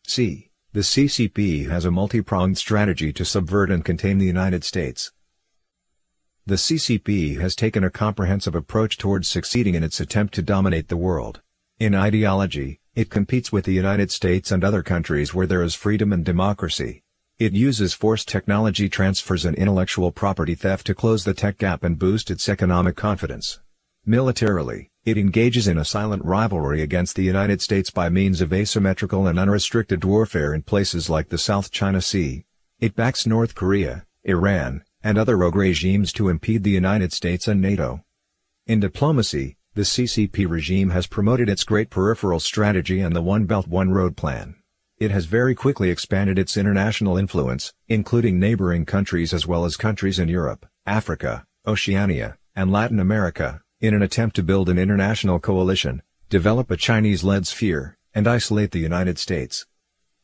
c. The CCP has a multi-pronged strategy to subvert and contain the United States. The CCP has taken a comprehensive approach towards succeeding in its attempt to dominate the world. In ideology, it competes with the United States and other countries where there is freedom and democracy. It uses forced technology transfers and intellectual property theft to close the tech gap and boost its economic confidence. Militarily, it engages in a silent rivalry against the United States by means of asymmetrical and unrestricted warfare in places like the South China Sea. It backs North Korea, Iran, and other rogue regimes to impede the United States and NATO. In diplomacy, the CCP regime has promoted its Great Peripheral Strategy and the One Belt One Road Plan. It has very quickly expanded its international influence, including neighboring countries as well as countries in Europe, Africa, Oceania, and Latin America, in an attempt to build an international coalition, develop a Chinese-led sphere, and isolate the United States.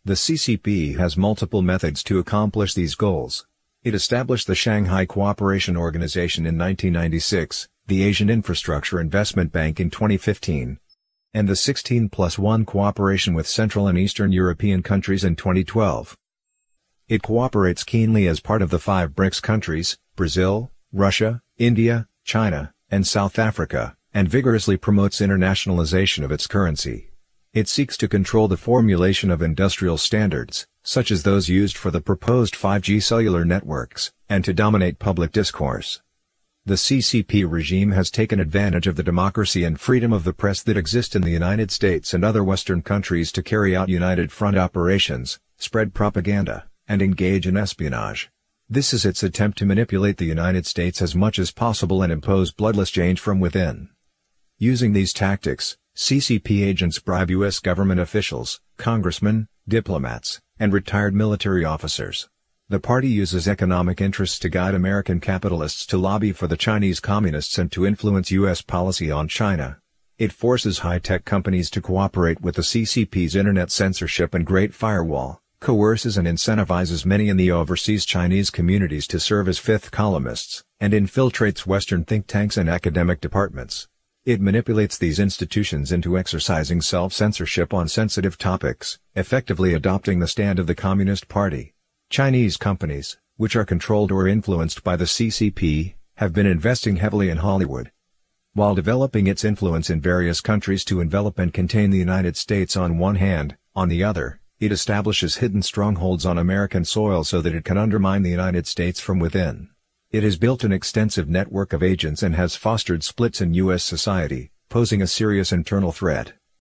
The CCP has multiple methods to accomplish these goals. It established the Shanghai Cooperation Organization in 1996, the Asian Infrastructure Investment Bank in 2015, and the 16+1 cooperation with Central and Eastern European countries in 2012. It cooperates keenly as part of the 5 BRICS countries, Brazil, Russia, India, China, and South Africa, and vigorously promotes internationalization of its currency. It seeks to control the formulation of industrial standards, such as those used for the proposed 5G cellular networks, and to dominate public discourse. The CCP regime has taken advantage of the democracy and freedom of the press that exist in the United States and other Western countries to carry out United Front operations, spread propaganda, and engage in espionage. This is its attempt to manipulate the United States as much as possible and impose bloodless change from within. Using these tactics, CCP agents bribe U.S. government officials, congressmen, diplomats, and retired military officers. The party uses economic interests to guide American capitalists to lobby for the Chinese communists and to influence U.S. policy on China. It forces high-tech companies to cooperate with the CCP's internet censorship and Great Firewall, coerces and incentivizes many in the overseas Chinese communities to serve as fifth columnists, and infiltrates Western think tanks and academic departments. It manipulates these institutions into exercising self-censorship on sensitive topics, effectively adopting the stand of the Communist Party. Chinese companies, which are controlled or influenced by the CCP, have been investing heavily in Hollywood. While developing its influence in various countries to envelop and contain the United States on one hand, on the other, it establishes hidden strongholds on American soil so that it can undermine the United States from within. It has built an extensive network of agents and has fostered splits in U.S. society, posing a serious internal threat.